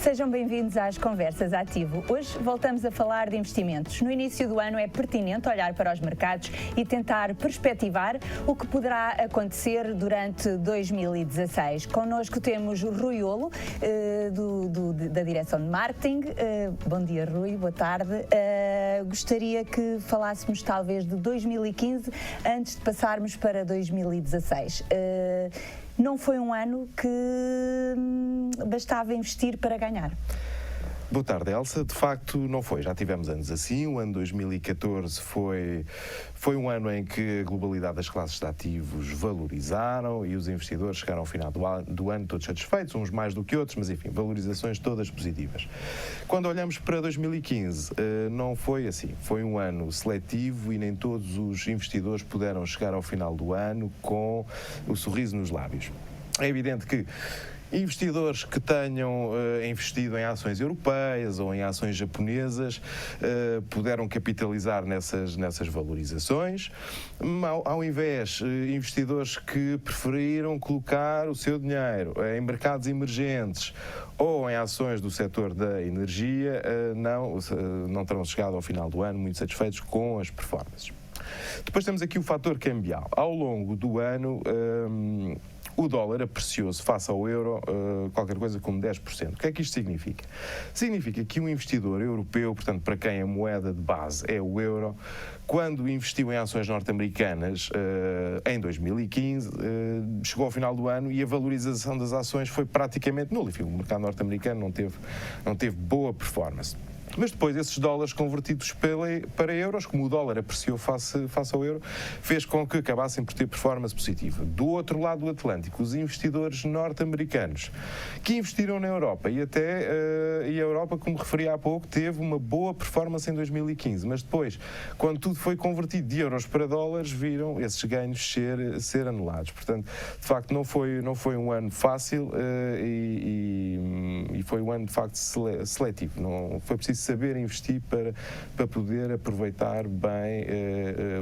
Sejam bem-vindos às Conversas Ativo. Hoje voltamos a falar de investimentos. No início do ano é pertinente olhar para os mercados e tentar perspectivar o que poderá acontecer durante 2016. Connosco temos o Rui Olo, da Direção de Marketing. Bom dia, Rui, boa tarde. Gostaria que falássemos talvez de 2015 antes de passarmos para 2016. Não foi um ano que bastava investir para ganhar. Boa tarde, Elsa. De facto, não foi. Já tivemos anos assim. O ano 2014 foi um ano em que a globalidade das classes de ativos valorizaram e os investidores chegaram ao final do ano todos satisfeitos, uns mais do que outros, mas enfim, valorizações todas positivas. Quando olhamos para 2015, não foi assim. Foi um ano seletivo e nem todos os investidores puderam chegar ao final do ano com o sorriso nos lábios. É evidente que investidores que tenham investido em ações europeias ou em ações japonesas puderam capitalizar nessas valorizações, ao invés investidores que preferiram colocar o seu dinheiro em mercados emergentes ou em ações do setor da energia, não terão chegado ao final do ano muito satisfeitos com as performances. Depois temos aqui o fator cambial. Ao longo do ano, o dólar apreciou-se face ao euro qualquer coisa como 10%. O que é que isto significa? Significa que um investidor europeu, portanto, para quem a moeda de base é o euro, quando investiu em ações norte-americanas em 2015, chegou ao final do ano e a valorização das ações foi praticamente nula. Enfim, o mercado norte-americano não teve boa performance. Mas depois esses dólares convertidos para euros, como o dólar apreciou face ao euro, fez com que acabassem por ter performance positiva. Do outro lado do Atlântico, os investidores norte-americanos que investiram na Europa e a Europa, como referi há pouco, teve uma boa performance em 2015, mas depois, quando tudo foi convertido de euros para dólares, viram esses ganhos ser anulados. Portanto, de facto, não foi um ano fácil e foi um ano, de facto, seletivo. Não foi preciso saber investir para poder aproveitar bem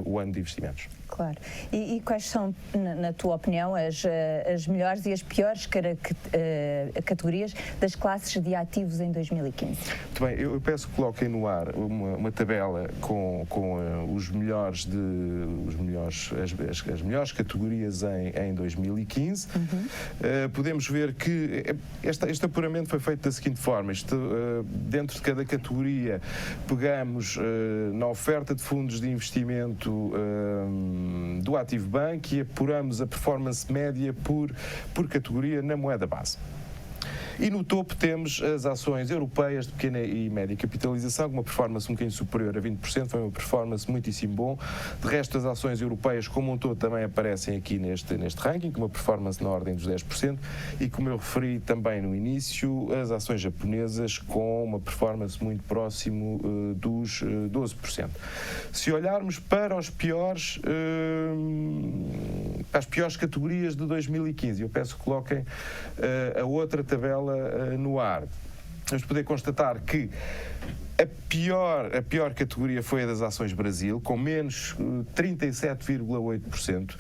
o ano de investimentos. Claro. E quais são, na tua opinião, as melhores e as piores categorias das classes de ativos em 2015? Muito bem, eu peço que coloquem no ar uma tabela com as melhores categorias em 2015. Podemos ver que este apuramento foi feito da seguinte forma. Dentro de cada categoria, pegamos na oferta de fundos de investimento do Active Bank e apuramos a performance média por categoria na moeda base. E no topo temos as ações europeias de pequena e média capitalização, com uma performance um bocadinho superior a 20%, foi uma performance muitíssimo bom. De resto, as ações europeias como um todo também aparecem aqui neste ranking, com uma performance na ordem dos 10%, e como eu referi também no início, as ações japonesas com uma performance muito próximo dos 12%. Se olharmos para as piores categorias de 2015, eu peço que coloquem a outra tabela no ar. Vamos poder constatar que a pior categoria foi a das ações Brasil, com menos 37,8%.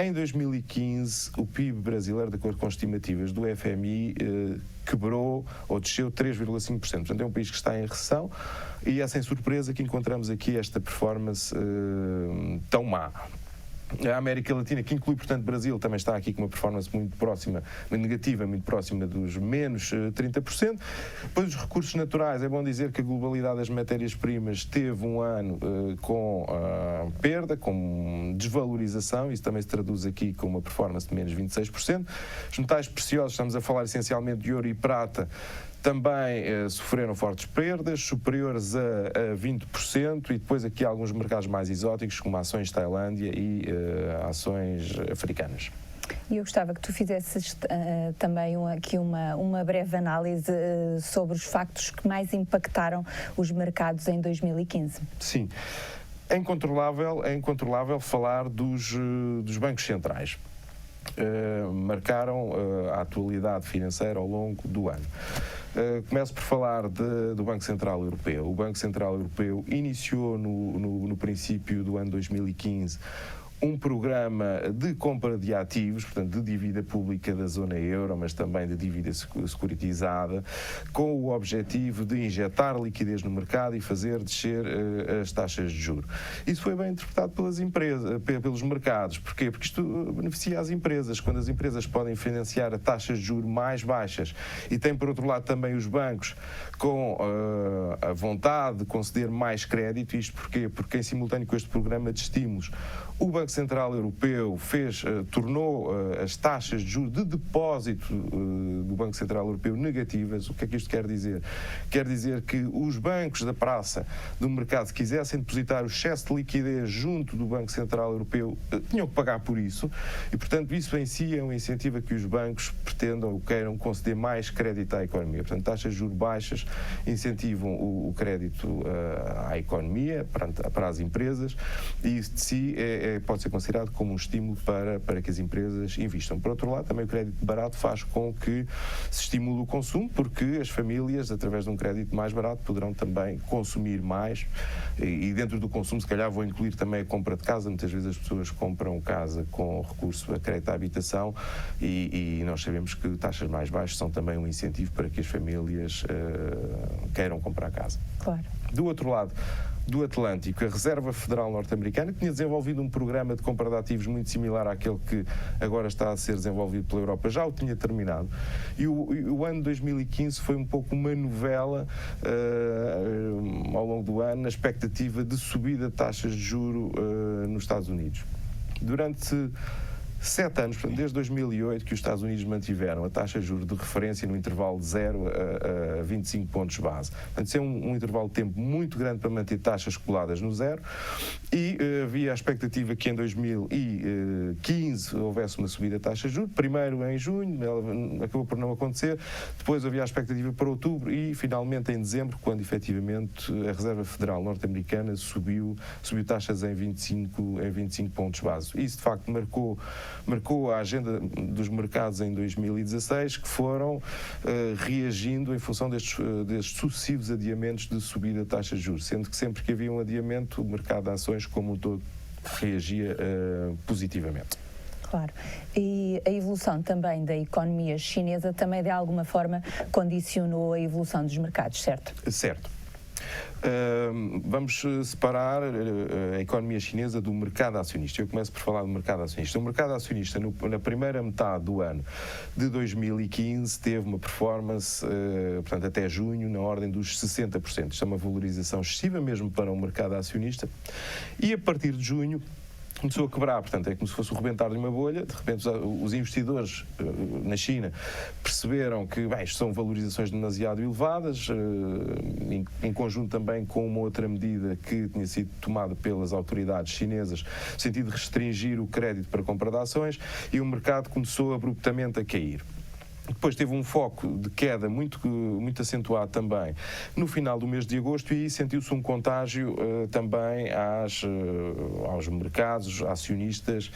Em 2015, o PIB brasileiro, de acordo com estimativas do FMI, quebrou ou desceu 3,5%. Portanto, é um país que está em recessão e é sem surpresa que encontramos aqui esta performance tão má. A América Latina, que inclui, portanto, Brasil, também está aqui com uma performance muito próxima, negativa, muito próxima dos menos 30%. Depois, os recursos naturais, é bom dizer que a globalidade das matérias-primas teve um ano com perda, com desvalorização, isso também se traduz aqui com uma performance de menos 26%. Os metais preciosos, estamos a falar essencialmente de ouro e prata, também sofreram fortes perdas, superiores a 20%, e depois aqui alguns mercados mais exóticos, como ações Tailândia e ações africanas. E eu gostava que tu fizesses também aqui uma breve análise sobre os factos que mais impactaram os mercados em 2015. Sim. É incontrolável falar dos bancos centrais. Marcaram a atualidade financeira ao longo do ano. Começo por falar do Banco Central Europeu. O Banco Central Europeu iniciou no princípio do ano 2015 um programa de compra de ativos, portanto, de dívida pública da zona euro, mas também de dívida securitizada, com o objetivo de injetar liquidez no mercado e fazer descer as taxas de juros. Isso foi bem interpretado pelas empresas, pelos mercados. Porquê? Porque isto beneficia as empresas. Quando as empresas podem financiar a taxas de juros mais baixas e tem, por outro lado, também os bancos com a vontade de conceder mais crédito. Isto porquê? Porque em simultâneo com este programa de estímulos, o Banco Central Europeu tornou as taxas de juros de depósito do Banco Central Europeu negativas. O que é que isto quer dizer? Quer dizer que os bancos da praça do mercado, se quisessem depositar o excesso de liquidez junto do Banco Central Europeu, tinham que pagar por isso e, portanto, isso em si é um incentivo a que os bancos pretendam ou queiram conceder mais crédito à economia. Portanto, taxas de juros baixas incentivam o crédito à economia, para as empresas, e isso de si pode ser considerado como um estímulo para que as empresas investam. Por outro lado, também o crédito barato faz com que se estimule o consumo, porque as famílias, através de um crédito mais barato, poderão também consumir mais e dentro do consumo, se calhar, vou incluir também a compra de casa. Muitas vezes as pessoas compram casa com recurso a crédito à habitação e nós sabemos que taxas mais baixas são também um incentivo para que as famílias queiram comprar casa. Claro. Do outro lado do Atlântico, a Reserva Federal Norte-Americana tinha desenvolvido um programa de compra de ativos muito similar àquele que agora está a ser desenvolvido pela Europa, já o tinha terminado, e o ano 2015 foi um pouco uma novela ao longo do ano, na expectativa de subida de taxas de juro nos Estados Unidos. Durante 7 anos, portanto, desde 2008, que os Estados Unidos mantiveram a taxa de juros de referência no intervalo de 0 a 25 pontos base. Portanto, isso é um intervalo de tempo muito grande para manter taxas coladas no zero e havia a expectativa que em 2015 houvesse uma subida de taxa de juros, primeiro em junho, ela acabou por não acontecer, depois havia a expectativa para outubro e finalmente em dezembro, quando efetivamente a Reserva Federal Norte-Americana subiu taxas em 25 pontos base. Isso, de facto, marcou a agenda dos mercados em 2016, que foram reagindo em função destes sucessivos adiamentos de subida de taxas de juros, sendo que sempre que havia um adiamento, o mercado de ações como um todo reagia positivamente. Claro. E a evolução também da economia chinesa também de alguma forma condicionou a evolução dos mercados, certo? Certo. Vamos separar a economia chinesa do mercado acionista. Eu começo por falar do mercado acionista. O mercado acionista, na primeira metade do ano de 2015, teve uma performance, portanto, até junho, na ordem dos 60%. Isto é uma valorização excessiva mesmo para o mercado acionista. E a partir de junho, começou a quebrar, portanto, é como se fosse o rebentar de uma bolha. De repente, os investidores na China perceberam que, isto são valorizações demasiado elevadas, em conjunto também com uma outra medida que tinha sido tomada pelas autoridades chinesas, no sentido de restringir o crédito para compra de ações, e o mercado começou abruptamente a cair. Depois teve um foco de queda muito acentuado também no final do mês de agosto, e aí sentiu-se um contágio também aos mercados acionistas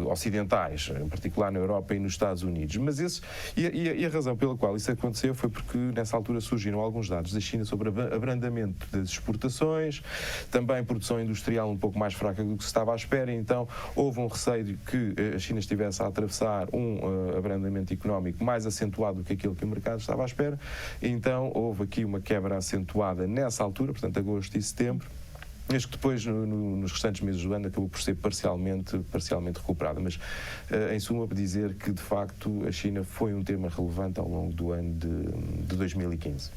ocidentais, em particular na Europa e nos Estados Unidos. Mas a razão pela qual isso aconteceu foi porque nessa altura surgiram alguns dados da China sobre abrandamento das exportações, também produção industrial um pouco mais fraca do que se estava à espera, e então houve um receio de que a China estivesse a atravessar um abrandamento económico mais acentuado do que aquilo que o mercado estava à espera. Então houve aqui uma quebra acentuada nessa altura, portanto agosto e setembro, mas que depois nos restantes meses do ano acabou por ser parcialmente recuperada. Mas em suma, dizer que de facto a China foi um tema relevante ao longo do ano de 2015.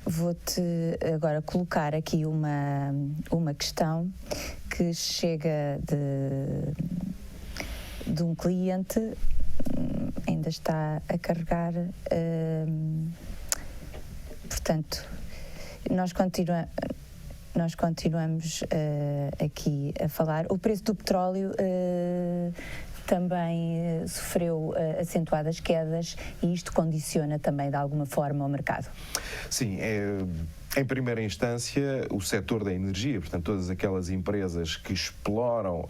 Vou-te agora colocar aqui uma questão que chega de um cliente, ainda está a carregar, portanto, nós continuamos aqui a falar. O preço do petróleo também sofreu acentuadas quedas, e isto condiciona também de alguma forma o mercado. Sim, Em primeira instância, o setor da energia, portanto, todas aquelas empresas que exploram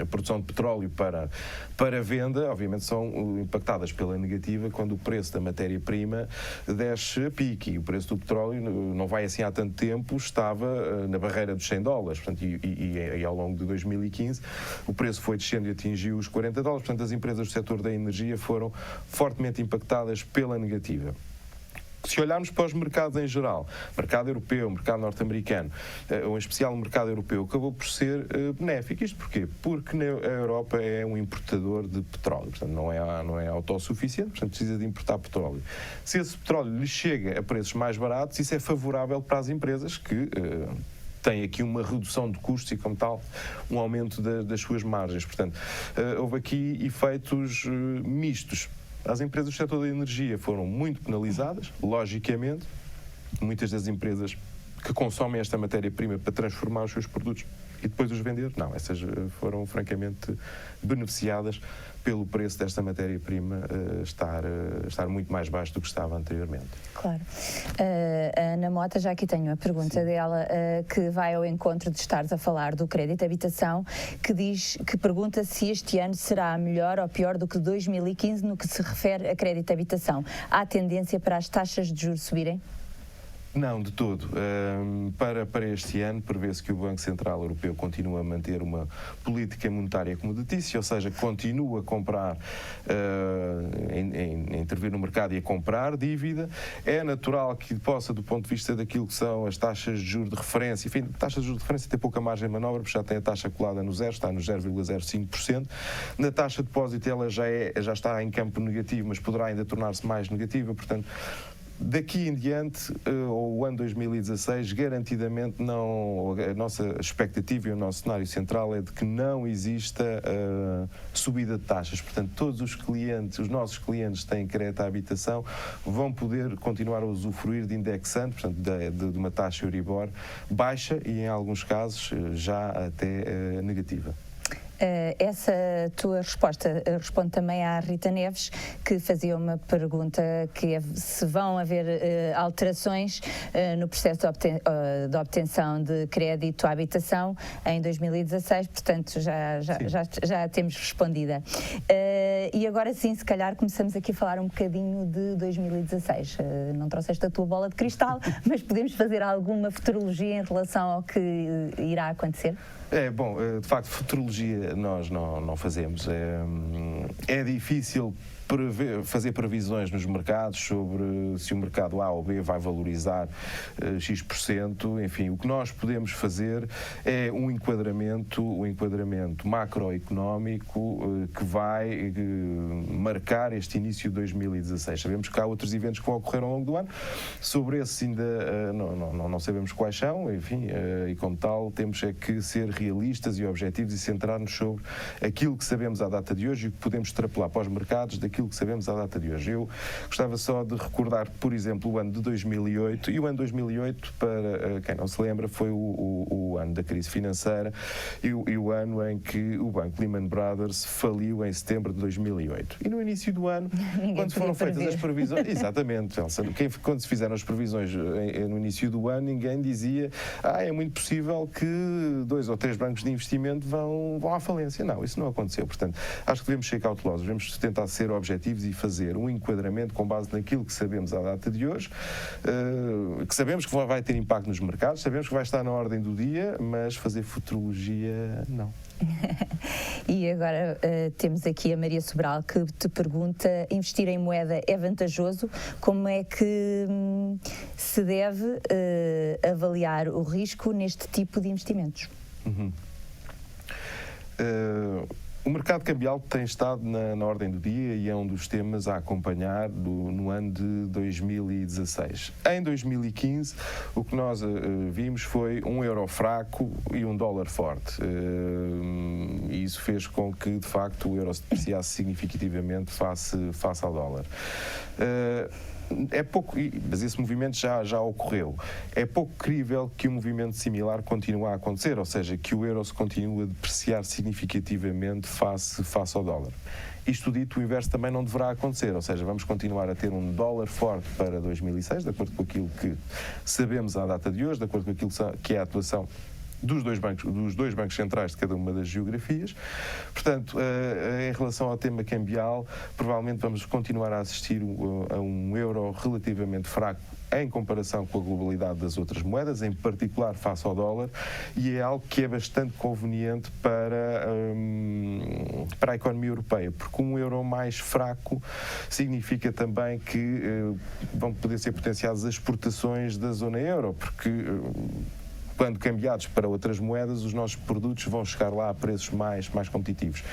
a produção de petróleo para venda, obviamente são impactadas pela negativa quando o preço da matéria-prima desce a pique. E o preço do petróleo, não vai assim há tanto tempo, estava na barreira dos $100. Portanto, e ao longo de 2015 o preço foi descendo e atingiu os $40. Portanto, as empresas do setor da energia foram fortemente impactadas pela negativa. Se olharmos para os mercados em geral, mercado europeu, mercado norte-americano, ou em especial o mercado europeu, acabou por ser benéfico. Isto porquê? Porque a Europa é um importador de petróleo, portanto não é autossuficiente, portanto precisa de importar petróleo. Se esse petróleo lhe chega a preços mais baratos, isso é favorável para as empresas que tem aqui uma redução de custos e, como tal, um aumento das suas margens. Portanto, houve aqui efeitos mistos. As empresas do setor da energia foram muito penalizadas, logicamente. Muitas das empresas que consomem esta matéria-prima para transformar os seus produtos e depois os vender, não, essas foram francamente beneficiadas pelo preço desta matéria-prima estar muito mais baixo do que estava anteriormente. Claro. A Ana Mota, já aqui tenho a pergunta dela, que vai ao encontro de estares a falar do crédito habitação, que pergunta se este ano será melhor ou pior do que 2015 no que se refere a crédito habitação. Há tendência para as taxas de juros subirem? Não, de todo. Para este ano, prevê-se que o Banco Central Europeu continua a manter uma política monetária acomodatícia, ou seja, continua a comprar, a intervir no mercado e a comprar dívida. É natural que possa, do ponto de vista daquilo que são as taxas de juros de referência, enfim, taxas de juros de referência tem pouca margem de manobra, porque já tem a taxa colada no zero, está no 0,05%. Na taxa de depósito ela já está em campo negativo, mas poderá ainda tornar-se mais negativa, portanto, daqui em diante, o ano 2016, garantidamente não, a nossa expectativa e o nosso cenário central é de que não exista subida de taxas. Portanto, todos os nossos clientes que têm crédito à habitação vão poder continuar a usufruir de indexante, portanto, de uma taxa Euribor baixa e, em alguns casos, já até negativa. Essa tua resposta responde também à Rita Neves, que fazia uma pergunta que é se vão haver alterações no processo de obtenção de crédito à habitação em 2016, portanto já temos respondida. E agora sim, se calhar começamos aqui a falar um bocadinho de 2016. Não trouxeste a tua bola de cristal, mas podemos fazer alguma futurologia em relação ao que irá acontecer? Bom, de facto, futurologia nós não fazemos. É difícil fazer previsões nos mercados sobre se o mercado A ou B vai valorizar X%. Enfim, o que nós podemos fazer é um enquadramento macroeconómico que vai marcar este início de 2016. Sabemos que há outros eventos que vão ocorrer ao longo do ano. Sobre esses ainda não sabemos quais são, enfim, e como tal temos é que ser realistas e objetivos e centrar-nos sobre aquilo que sabemos à data de hoje e o que podemos extrapolar para os mercados daquilo que sabemos à data de hoje. Eu gostava só de recordar, por exemplo, o ano de 2008, e o ano de 2008, para quem não se lembra, foi o ano da crise financeira e o ano em que o banco Lehman Brothers faliu em setembro de 2008. E no início do ano, quando foram feitas as previsões... Exatamente, Elsa, quando se fizeram as previsões no início do ano, ninguém dizia é muito possível que 2 ou 3 bancos de investimento vão à falência. Não, isso não aconteceu. Portanto, acho que devemos ser cautelosos, devemos tentar ser objetivos e fazer um enquadramento com base naquilo que sabemos à data de hoje, que sabemos que vai ter impacto nos mercados, sabemos que vai estar na ordem do dia, mas fazer futurologia, não. E agora temos aqui a Maria Sobral que te pergunta: investir em moeda é vantajoso? Como é que se deve avaliar o risco neste tipo de investimentos? O mercado cambial tem estado na ordem do dia e é um dos temas a acompanhar no ano de 2016. Em 2015, o que nós vimos foi um euro fraco e um dólar forte. E isso fez com que, de facto, o euro se depreciasse significativamente face ao dólar. É pouco, mas esse movimento já ocorreu. É pouco crível que um movimento similar continue a acontecer, ou seja, que o euro se continue a depreciar significativamente face ao dólar. Isto dito, o inverso também não deverá acontecer, ou seja, vamos continuar a ter um dólar forte para 2006, de acordo com aquilo que sabemos à data de hoje, de acordo com aquilo que é a atuação dos dois bancos centrais de cada uma das geografias. Portanto, em relação ao tema cambial, provavelmente vamos continuar a assistir a um euro relativamente fraco em comparação com a globalidade das outras moedas, em particular face ao dólar, e é algo que é bastante conveniente para a economia europeia, porque um euro mais fraco significa também que vão poder ser potenciadas as exportações da zona euro, porque quando cambiados para outras moedas, os nossos produtos vão chegar lá a preços mais competitivos.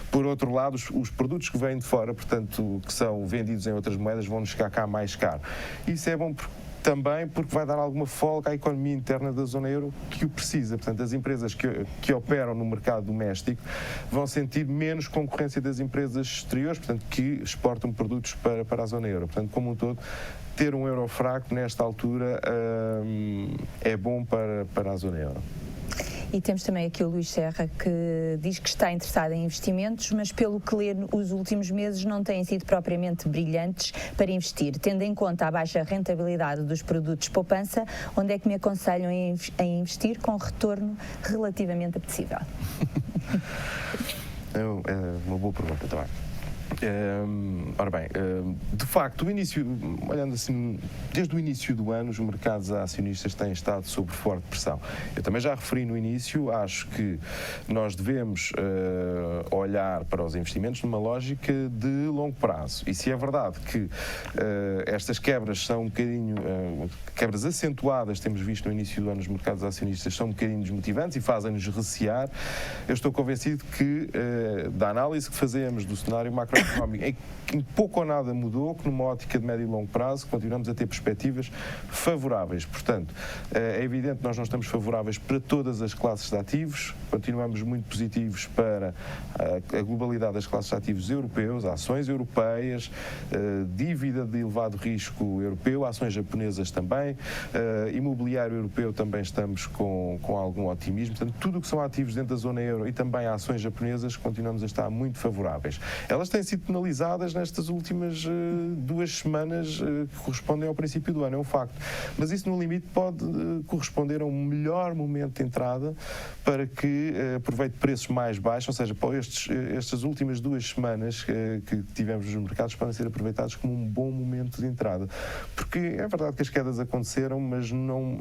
Por outro lado, os produtos que vêm de fora, portanto, que são vendidos em outras moedas, vão nos chegar cá mais caro. Isso é bom também porque vai dar alguma folga à economia interna da zona euro que o precisa. Portanto, as empresas que operam no mercado doméstico vão sentir menos concorrência das empresas exteriores, portanto, que exportam produtos para a zona euro. Portanto, como um todo, ter um euro fraco nesta altura é bom para a zona euro. E temos também aqui o Luís Serra, que diz que está interessado em investimentos, mas pelo que lê, os últimos meses não têm sido propriamente brilhantes para investir. Tendo em conta a baixa rentabilidade dos produtos de poupança, onde é que me aconselham em investir com retorno relativamente apetecível? É uma boa pergunta também. Ora bem, de facto, olhando assim, desde o início do ano, os mercados acionistas têm estado sob forte pressão. Eu também já referi no início, acho que nós devemos olhar para os investimentos numa lógica de longo prazo. E se é verdade que estas quebras são um bocadinho, quebras acentuadas, temos visto no início do ano nos mercados acionistas, são um bocadinho desmotivantes e fazem-nos recear, eu estou convencido que da análise que fazemos do cenário macroeconómico, em pouco ou nada mudou, que numa ótica de médio e longo prazo continuamos a ter perspectivas favoráveis. Portanto, é evidente que nós não estamos favoráveis para todas as classes de ativos, continuamos muito positivos para a globalidade das classes de ativos europeus, ações europeias, dívida de elevado risco europeu, ações japonesas também, imobiliário europeu também estamos com algum otimismo. Portanto, tudo o que são ativos dentro da zona euro e também ações japonesas continuamos a estar muito favoráveis. Elas têm sido penalizadas nestas últimas 2 semanas que correspondem ao princípio do ano, é um facto. Mas isso, no limite, pode corresponder a um melhor momento de entrada para que aproveite preços mais baixos, ou seja, estas últimas 2 semanas que tivemos nos mercados podem ser aproveitados como um bom momento de entrada. Porque é verdade que as quedas aconteceram, mas não...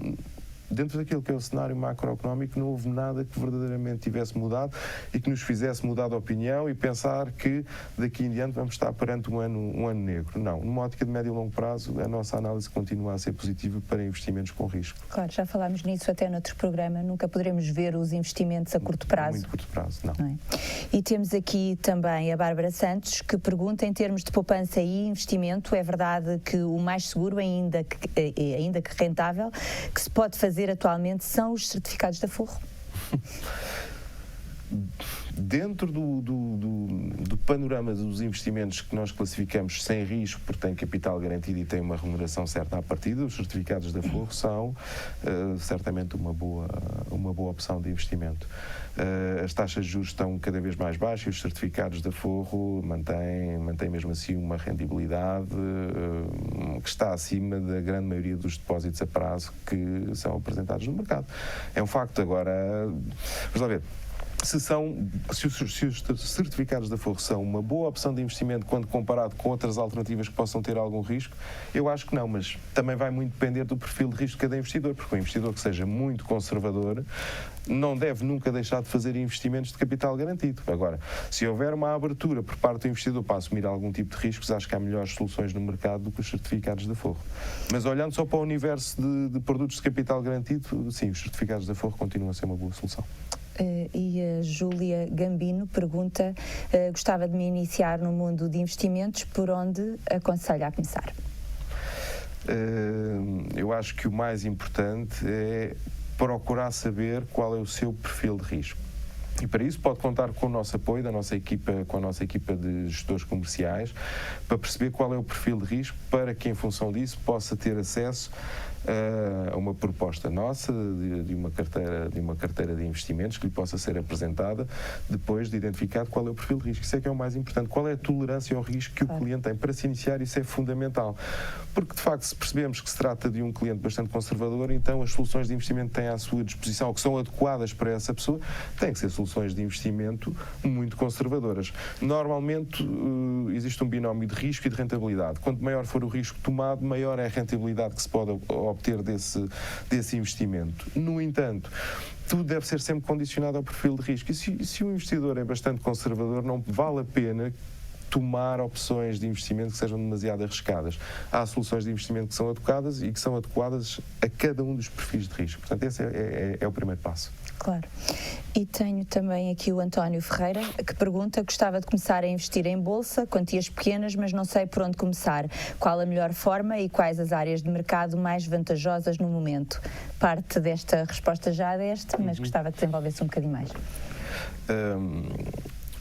Dentro daquilo que é o cenário macroeconómico, não houve nada que verdadeiramente tivesse mudado e que nos fizesse mudar de opinião e pensar que daqui em diante vamos estar perante um ano negro. Não, numa ótica de médio e longo prazo, a nossa análise continua a ser positiva para investimentos com risco. Claro, já falámos nisso até noutro programa, nunca poderemos ver os investimentos a curto prazo. Muito curto prazo, não. É? E temos aqui também a Bárbara Santos, que pergunta, em termos de poupança e investimento, é verdade que o mais seguro, ainda que rentável, que se pode fazer atualmente são os certificados da Forro? Dentro do panorama dos investimentos que nós classificamos sem risco, porque têm capital garantido e têm uma remuneração certa à partida, os certificados da Forro são certamente uma boa opção de investimento. As taxas de juros estão cada vez mais baixas e os certificados da Forro mantêm mesmo assim uma rendibilidade que está acima da grande maioria dos depósitos a prazo que são apresentados no mercado. É um facto. Agora, vamos lá ver. Se os certificados da Forro são uma boa opção de investimento quando comparado com outras alternativas que possam ter algum risco, eu acho que não, mas também vai muito depender do perfil de risco de cada investidor, porque um investidor que seja muito conservador não deve nunca deixar de fazer investimentos de capital garantido. Agora, se houver uma abertura por parte do investidor para assumir algum tipo de riscos, acho que há melhores soluções no mercado do que os certificados da Forro. Mas olhando só para o universo de produtos de capital garantido, sim, os certificados da Forro continuam a ser uma boa solução. E a Júlia Gambino pergunta, gostava de me iniciar no mundo de investimentos, por onde aconselha a começar? Eu acho que o mais importante é procurar saber qual é o seu perfil de risco. E para isso pode contar com o nosso apoio, com a nossa equipa de gestores comerciais, para perceber qual é o perfil de risco, para que em função disso possa ter acesso a uma proposta nossa, de uma carteira de investimentos que lhe possa ser apresentada depois de identificado qual é o perfil de risco. Isso é que é o mais importante. Qual é a tolerância ao risco que o cliente tem? Para se iniciar, isso é fundamental. Porque, de facto, se percebemos que se trata de um cliente bastante conservador, então as soluções de investimento que têm à sua disposição, que são adequadas para essa pessoa, têm que ser soluções de investimento muito conservadoras. Normalmente, existe um binómio de risco e de rentabilidade. Quanto maior for o risco tomado, maior é a rentabilidade que se pode obter desse investimento. No entanto, tudo deve ser sempre condicionado ao perfil de risco. E se o investidor é bastante conservador, não vale a pena tomar opções de investimento que sejam demasiado arriscadas. Há soluções de investimento que são adequadas e que são adequadas a cada um dos perfis de risco. Portanto, esse é o primeiro passo. Claro. E tenho também aqui o António Ferreira, que pergunta: gostava de começar a investir em bolsa, quantias pequenas, mas não sei por onde começar. Qual a melhor forma e quais as áreas de mercado mais vantajosas no momento? Parte desta resposta já deste, mas gostava que desenvolvesse um bocadinho mais.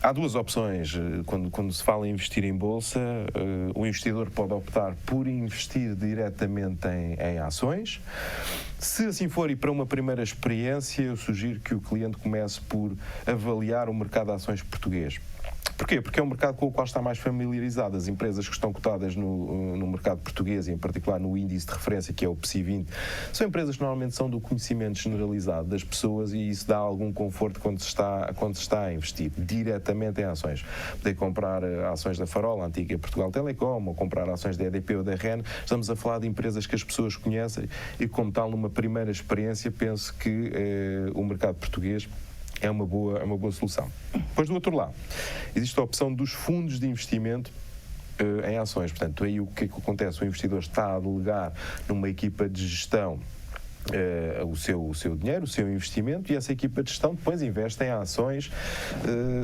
Há duas opções quando se fala em investir em bolsa. O investidor pode optar por investir diretamente em ações. Se assim for, e para uma primeira experiência, eu sugiro que o cliente comece por avaliar o mercado de ações português. Porquê? Porque é um mercado com o qual está mais familiarizado. As empresas que estão cotadas no mercado português, e em particular no índice de referência, que é o PSI 20, são empresas que normalmente são do conhecimento generalizado das pessoas, e isso dá algum conforto quando se está a investir diretamente em ações. Poder comprar ações da Farol, a antiga Portugal Telecom, ou comprar ações da EDP ou da REN. Estamos a falar de empresas que as pessoas conhecem e, como tal, numa primeira experiência, penso que o mercado português é uma boa solução. Depois, do outro lado, existe a opção dos fundos de investimento em ações. Portanto, aí o que é que acontece? O investidor está a delegar numa equipa de gestão o seu dinheiro, o seu investimento, e essa equipa de gestão depois investe em ações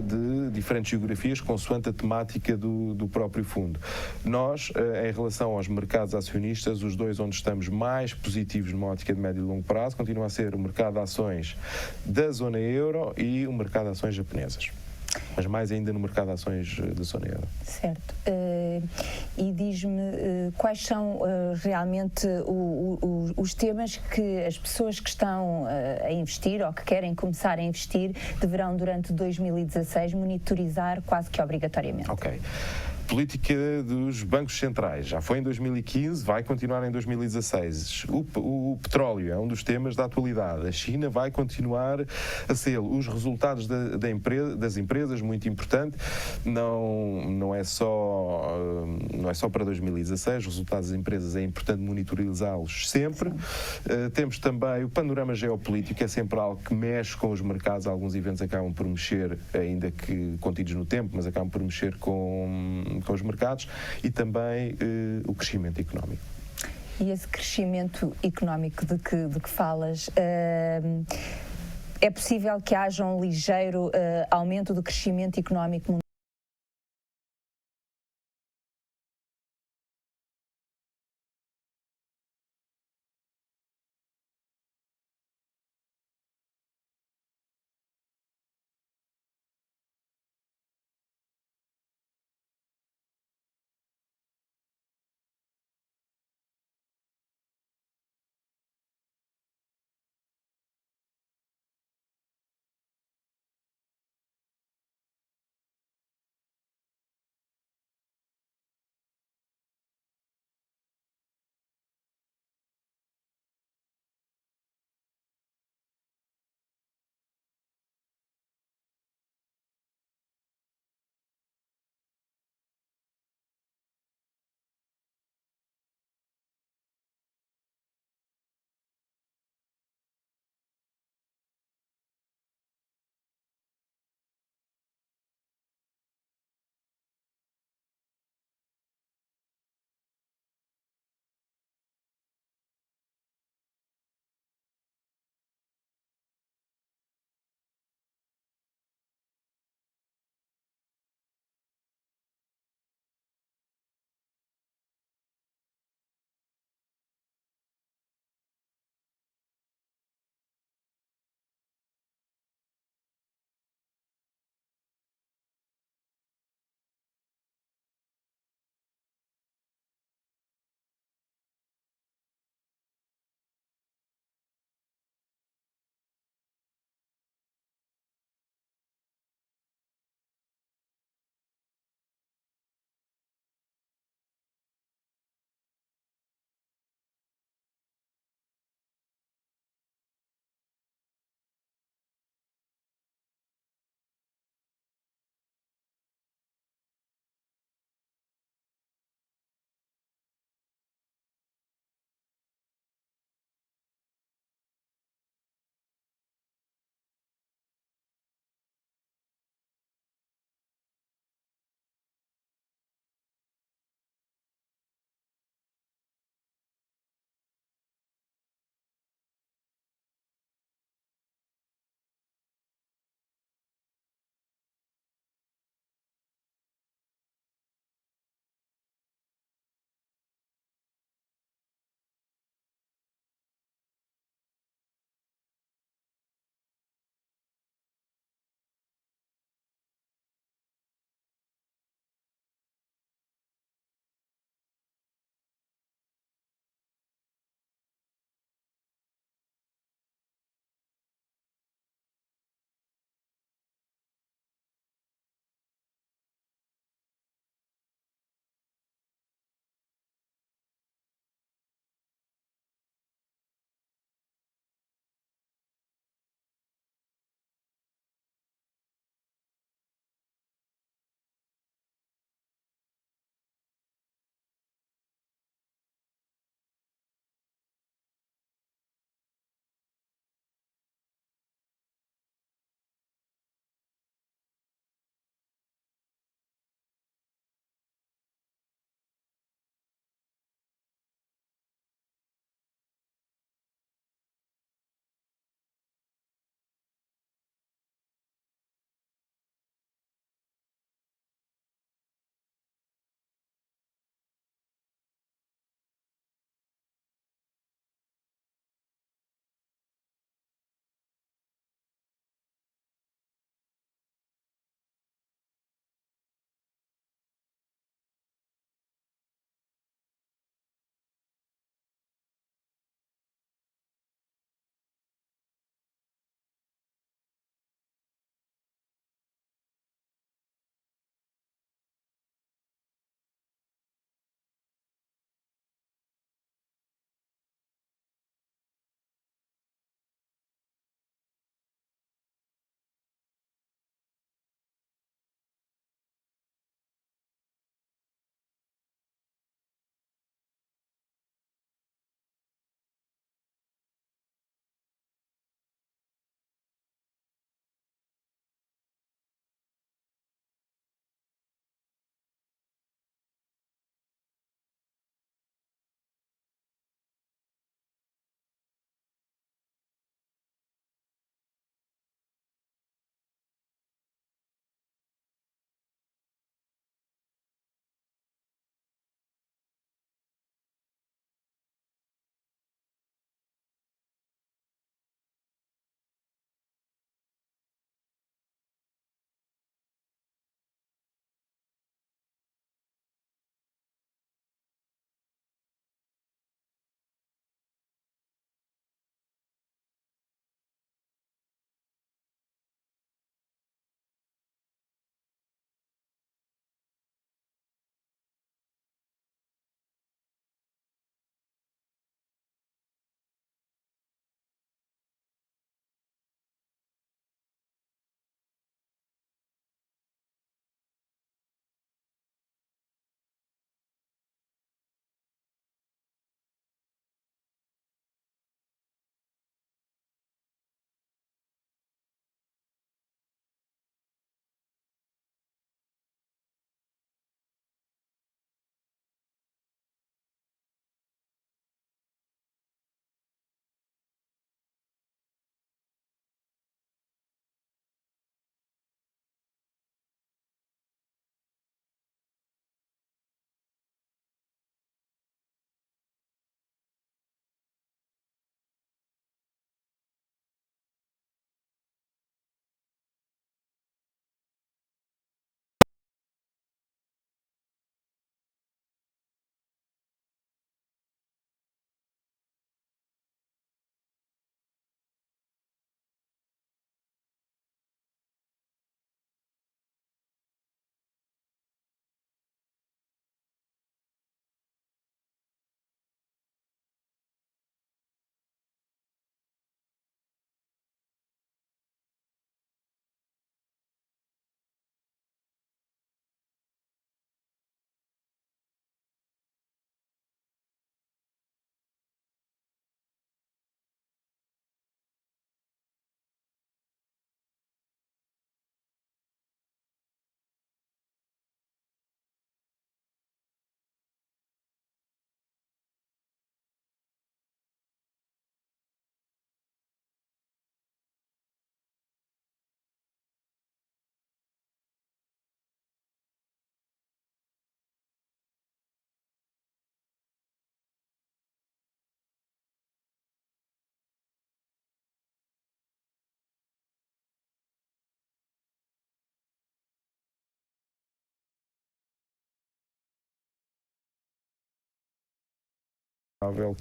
de diferentes geografias consoante a temática do próprio fundo. Nós, em relação aos mercados acionistas, os dois onde estamos mais positivos numa ótica de médio e longo prazo continua a ser o mercado de ações da zona euro e o mercado de ações japonesas. Mas mais ainda no mercado de ações da zona euro. Certo. E diz-me quais são realmente os temas que as pessoas que estão a investir ou que querem começar a investir deverão, durante 2016, monitorizar quase que obrigatoriamente. Ok. Política dos bancos centrais. Já foi em 2015, vai continuar em 2016. O petróleo é um dos temas da atualidade. A China vai continuar a ser. Os resultados das empresas, muito importante, não é só para 2016. Os resultados das empresas é importante monitorizá-los sempre. Temos também o panorama geopolítico, é sempre algo que mexe com os mercados. Alguns eventos acabam por mexer, ainda que contidos no tempo, mas acabam por mexer com os mercados, e também o crescimento económico. E esse crescimento económico de que falas, é possível que haja um ligeiro aumento do crescimento económico mundial?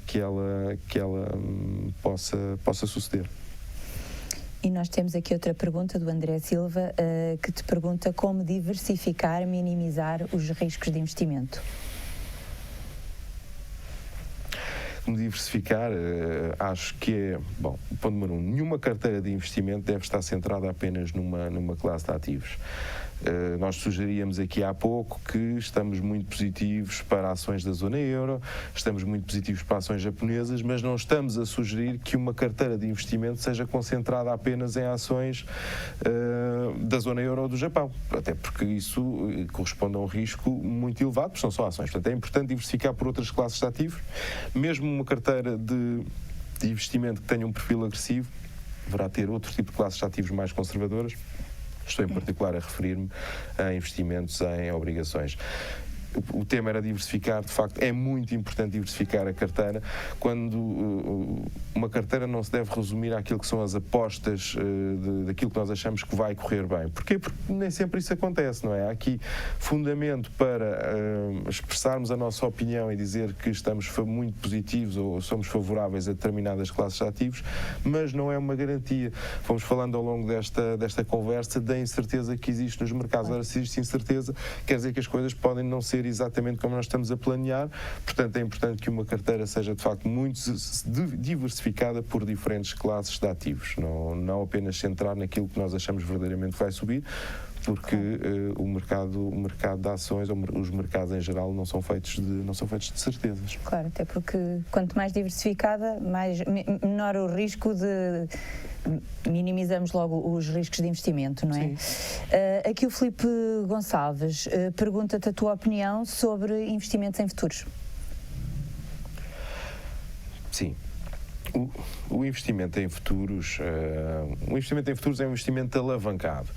que ela possa suceder. E nós temos aqui outra pergunta do André Silva, que te pergunta como diversificar, minimizar os riscos de investimento. Como diversificar, acho que é, ponto número 1, nenhuma carteira de investimento deve estar centrada apenas numa classe de ativos. Nós sugeríamos aqui há pouco que estamos muito positivos para ações da zona euro, estamos muito positivos para ações japonesas, mas não estamos a sugerir que uma carteira de investimento seja concentrada apenas em ações da zona euro ou do Japão, até porque isso corresponde a um risco muito elevado, porque são só ações. Portanto, é importante diversificar por outras classes de ativos. Mesmo uma carteira de investimento que tenha um perfil agressivo, deverá ter outro tipo de classes de ativos mais conservadoras. Estou em particular a referir-me a investimentos em obrigações. O tema era diversificar, de facto é muito importante diversificar a carteira, quando uma carteira não se deve resumir àquilo que são as apostas daquilo que nós achamos que vai correr bem. Porquê? Porque nem sempre isso acontece, não é? Há aqui fundamento para expressarmos a nossa opinião e dizer que estamos muito positivos ou somos favoráveis a determinadas classes de ativos, mas não é uma garantia. Fomos falando ao longo desta conversa da incerteza que existe nos mercados. Ora, se existe incerteza, quer dizer que as coisas podem não ser exatamente como nós estamos a planear, portanto é importante que uma carteira seja de facto muito diversificada por diferentes classes de ativos, não apenas centrar naquilo que nós achamos verdadeiramente vai subir, porque o mercado de ações, ou os mercados em geral, não são feitos de certezas. Claro, até porque quanto mais diversificada, menor o risco de... minimizamos logo os riscos de investimento, não é? Aqui o Filipe Gonçalves pergunta-te a tua opinião sobre investimentos em futuros. Sim. O investimento em futuros é um investimento alavancado.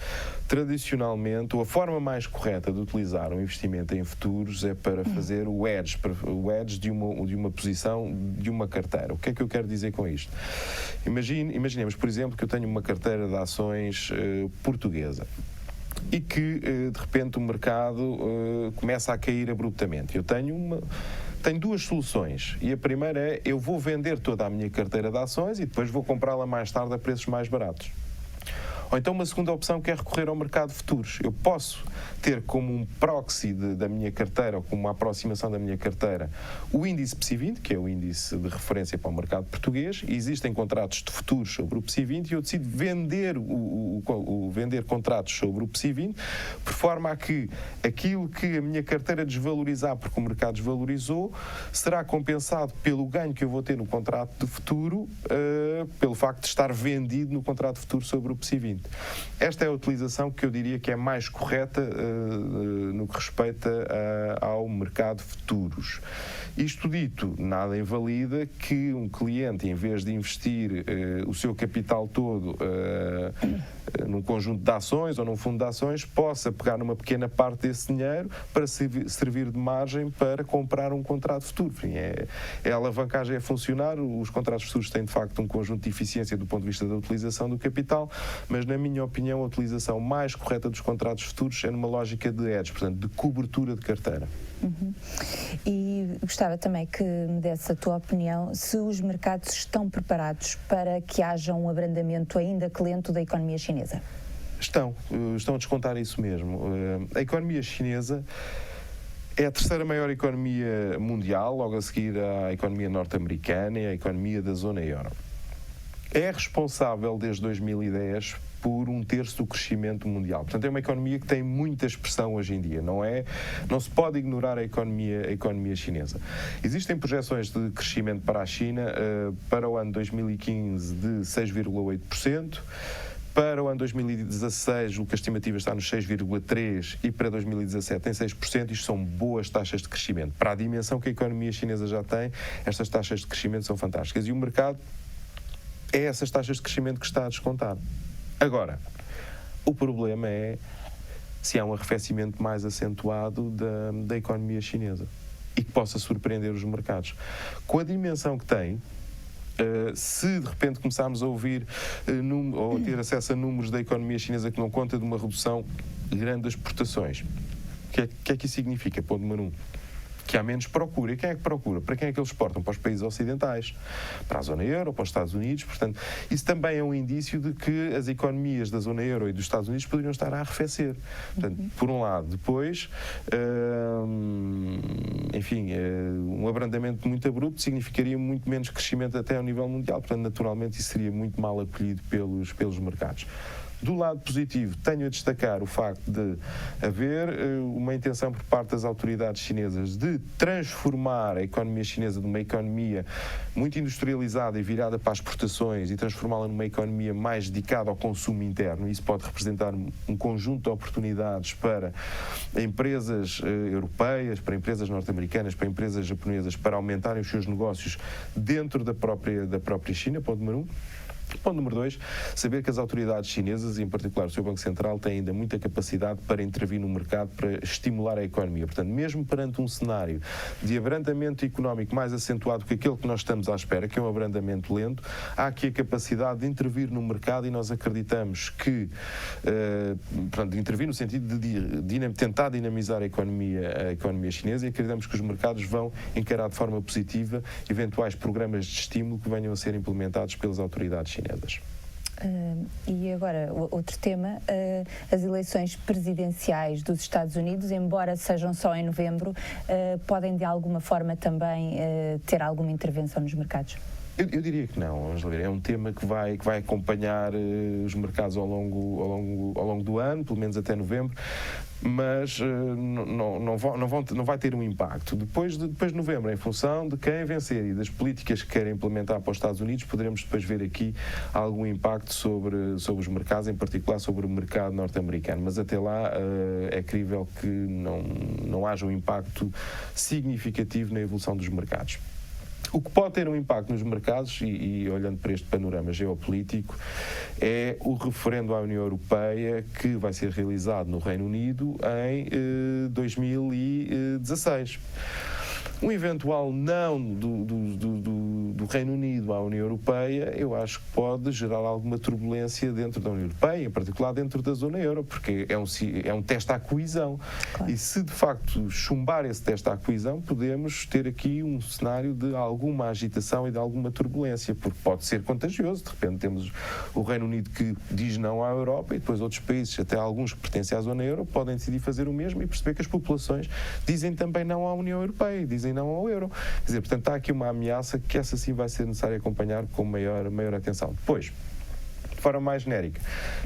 Tradicionalmente, a forma mais correta de utilizar um investimento em futuros é para fazer o hedge de uma posição, de uma carteira. O que é que eu quero dizer com isto? Imaginemos, por exemplo, que eu tenho uma carteira de ações portuguesa e que, de repente, o mercado começa a cair abruptamente. Eu tenho duas soluções, e a primeira é: eu vou vender toda a minha carteira de ações e depois vou comprá-la mais tarde a preços mais baratos. Ou então uma segunda opção, que é recorrer ao mercado de futuros. Eu posso ter como um proxy da minha carteira, ou como uma aproximação da minha carteira, o índice PSI 20, que é o índice de referência para o mercado português. Existem contratos de futuros sobre o PSI 20 e eu decido vender vender contratos sobre o PSI 20, por forma a que aquilo que a minha carteira desvalorizar porque o mercado desvalorizou, será compensado pelo ganho que eu vou ter no contrato de futuro, pelo facto de estar vendido no contrato de futuro sobre o PSI 20. Esta é a utilização que eu diria que é mais correta no que respeita ao mercado de futuros. Isto dito, nada invalida que um cliente, em vez de investir o seu capital todo num conjunto de ações ou num fundo de ações, possa pegar numa pequena parte desse dinheiro para servir de margem para comprar um contrato futuro. Enfim, a alavancagem a funcionar. Os contratos futuros têm, de facto, um conjunto de eficiência do ponto de vista da utilização do capital, mas, na minha opinião, a utilização mais correta dos contratos futuros é numa lógica de hedge, portanto, de cobertura de carteira. E gostava também que me desse a tua opinião se os mercados estão preparados para que haja um abrandamento ainda que lento da economia chinesa. Estão a descontar isso mesmo. A economia chinesa é a terceira maior economia mundial, logo a seguir à economia norte-americana e à economia da zona euro. É responsável desde 2010 por 1/3 do crescimento mundial. Portanto, é uma economia que tem muita expressão hoje em dia. Não se pode ignorar a economia chinesa. Existem projeções de crescimento para a China para o ano 2015 de 6,8%. Para o ano 2016, a estimativa está nos 6,3% e para 2017 em 6%. Isto são boas taxas de crescimento. Para a dimensão que a economia chinesa já tem, estas taxas de crescimento são fantásticas. E o mercado é essas taxas de crescimento que está a descontar. Agora, o problema é se há um arrefecimento mais acentuado da economia chinesa e que possa surpreender os mercados. Com a dimensão que tem, se de repente começarmos a ouvir ou a ter acesso a números da economia chinesa que não conta de uma redução grande das exportações, o que é que isso significa? Ponto número 1. que há menos procura. E quem é que procura? Para quem é que eles exportam? Para os países ocidentais, para a zona euro, para os Estados Unidos. Portanto, isso também é um indício de que as economias da zona euro e dos Estados Unidos poderiam estar a arrefecer. Portanto, por um lado. Depois, enfim, um abrandamento muito abrupto significaria muito menos crescimento até ao nível mundial. Portanto, naturalmente, isso seria muito mal acolhido pelos mercados. Do lado positivo, tenho a destacar o facto de haver uma intenção por parte das autoridades chinesas de transformar a economia chinesa de uma economia muito industrializada e virada para as exportações e transformá-la numa economia mais dedicada ao consumo interno. Isso pode representar um conjunto de oportunidades para empresas europeias, para empresas norte-americanas, para empresas japonesas, para aumentarem os seus negócios dentro da própria China, ponto número 1. Ponto número 2, saber que as autoridades chinesas, em particular o seu Banco Central, têm ainda muita capacidade para intervir no mercado, para estimular a economia. Portanto, mesmo perante um cenário de abrandamento económico mais acentuado que aquele que nós estamos à espera, que é um abrandamento lento, há aqui a capacidade de intervir no mercado e nós acreditamos que, de intervir no sentido de tentar dinamizar a economia chinesa, e acreditamos que os mercados vão encarar de forma positiva eventuais programas de estímulo que venham a ser implementados pelas autoridades chinesas. E agora, outro tema, as eleições presidenciais dos Estados Unidos, embora sejam só em novembro, podem de alguma forma também ter alguma intervenção nos mercados? Eu diria que não, Angela. É um tema que vai acompanhar os mercados ao longo do ano, pelo menos até novembro, mas não vai ter um impacto. Depois de novembro, em função de quem vencer e das políticas que querem implementar para os Estados Unidos, poderemos depois ver aqui algum impacto sobre os mercados, em particular sobre o mercado norte-americano. Mas até lá é crível que não haja um impacto significativo na evolução dos mercados. O que pode ter um impacto nos mercados, e olhando para este panorama geopolítico, é o referendo à União Europeia que vai ser realizado no Reino Unido em 2016. Um eventual não do Reino Unido à União Europeia, eu acho que pode gerar alguma turbulência dentro da União Europeia, em particular dentro da zona euro, porque é um teste à coesão. Claro. E se de facto chumbar esse teste à coesão, podemos ter aqui um cenário de alguma agitação e de alguma turbulência, porque pode ser contagioso. De repente temos o Reino Unido que diz não à Europa e depois outros países, até alguns que pertencem à zona euro, podem decidir fazer o mesmo e perceber que as populações dizem também não à União Europeia, dizem não ao euro. Quer dizer, portanto, há aqui uma ameaça que essa sim vai ser necessário acompanhar com maior atenção. Depois, de forma mais genérica,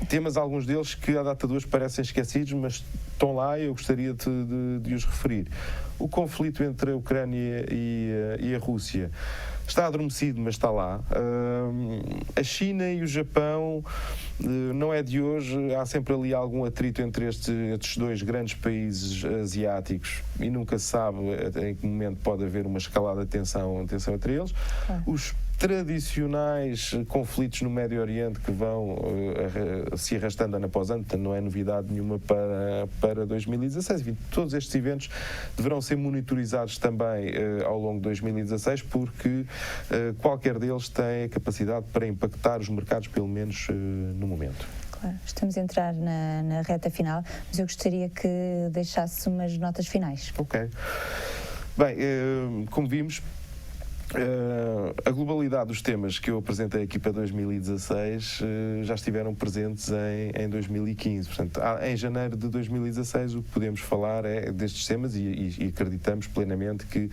temas alguns deles que à data de hoje parecem esquecidos, mas estão lá e eu gostaria de os referir. O conflito entre a Ucrânia e a Rússia está adormecido, mas está lá. A China e o Japão, não é de hoje, há sempre ali algum atrito entre estes dois grandes países asiáticos e nunca se sabe em que momento pode haver uma escalada de tensão entre eles. Os tradicionais conflitos no Médio Oriente que vão se arrastando ano após ano, portanto não é novidade nenhuma para 2016. Enfim, todos estes eventos deverão ser monitorizados também ao longo de 2016, porque qualquer deles tem a capacidade para impactar os mercados, pelo menos no momento. Claro, estamos a entrar na reta final, mas eu gostaria que deixasse umas notas finais. Ok. Bem, como vimos, a globalidade dos temas que eu apresentei aqui para 2016 já estiveram presentes em 2015. Portanto, em janeiro de 2016 o que podemos falar é destes temas e acreditamos plenamente que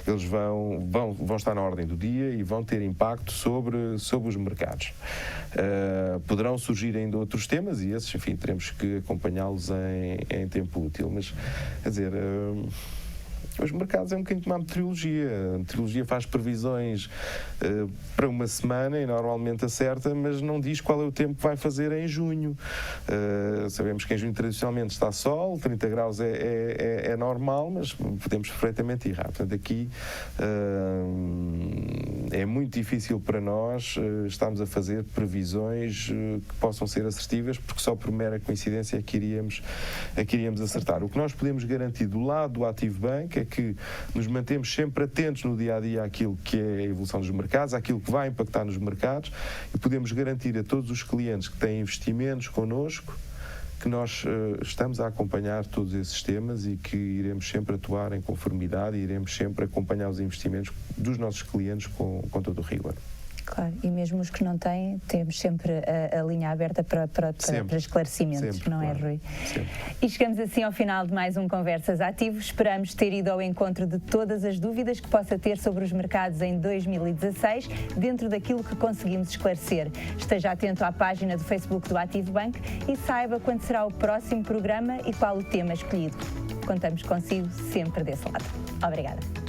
eles vão estar na ordem do dia e vão ter impacto sobre os mercados. Poderão surgir ainda outros temas e esses, enfim, teremos que acompanhá-los em tempo útil. Mas, quer dizer, os mercados é um bocadinho como a meteorologia. A meteorologia faz previsões para uma semana e normalmente acerta, mas não diz qual é o tempo que vai fazer em junho. Sabemos que em junho tradicionalmente está sol, 30 graus é normal, mas podemos perfeitamente errar. Portanto, aqui é muito difícil para nós estarmos a fazer previsões que possam ser assertivas, porque só por mera coincidência é que iríamos acertar. O que nós podemos garantir do lado do Active Bank é que nos mantemos sempre atentos no dia-a-dia àquilo que é a evolução dos mercados, àquilo que vai impactar nos mercados, e podemos garantir a todos os clientes que têm investimentos connosco que nós estamos a acompanhar todos esses temas e que iremos sempre atuar em conformidade e iremos sempre acompanhar os investimentos dos nossos clientes com todo o rigor. Claro, e mesmo os que não têm, temos sempre a linha aberta para esclarecimentos, sempre, não é, claro. Rui? Sempre. E chegamos assim ao final de mais um Conversas Ativo. Esperamos ter ido ao encontro de todas as dúvidas que possa ter sobre os mercados em 2016, dentro daquilo que conseguimos esclarecer. Esteja atento à página do Facebook do Ativo Bank e saiba quando será o próximo programa e qual o tema escolhido. Contamos consigo sempre desse lado. Obrigada.